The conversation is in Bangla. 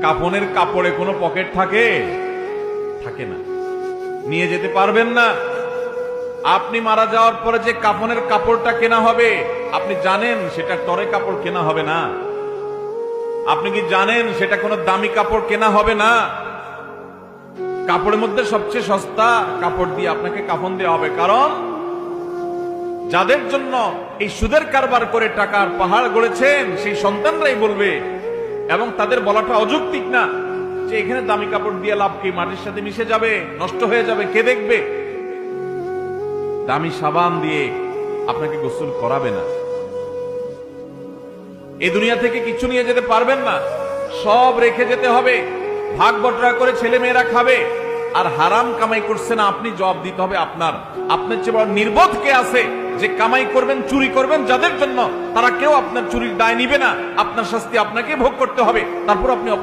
কাফনের কাপড়ে কোনো পকেট থাকে? থাকে না, নিয়ে যেতে পারবেন না। আপনি মারা যাওয়ার পরে যে কাফনের কাপড়টা কেনা হবে, আপনি জানেন সেটা টরে কাপড় কেনা হবে না? আপনি কি জানেন সেটা কোনো দামি কাপড় কেনা হবে না? কাপড়ের মধ্যে সবচেয়ে সস্তা কাপড় দিয়ে আপনাকে কাফন দেওয়া হবে। কারণ যাদের জন্য এই সুদের কারবার করে টাকার পাহাড় গড়েছেন, সেই সন্তানরাই বলবে, এবং তাদের বলাটা অযৌক্তিক না, যে এখানে দামি কাপড় দিয়ে লাভ কি, মাটির সাথে মিশে যাবে, নষ্ট হয়ে যাবে, কে দেখবে? দামি সাবান দিয়ে আপনাকে গোসল করাবে না। এই দুনিয়া থেকে কিছু নিয়ে যেতে পারবেন না, সব রেখে যেতে হবে। ভাগ বটরা করে ছেলে মেয়েরা খাবে, আর হারাম কামাই করছে না, আপনি জবাব দিতে হবে আপনার। আপনার চেয়ে বড় নির্বোধ কে আছে যে কামাই করবেন, চুরি করবেন যাদের জন্য, তারা কেউ আপনার চুরির দায় নিবে না। আপনার শাস্তি আপনাকে ভোগ করতে হবে। তারপর আপনি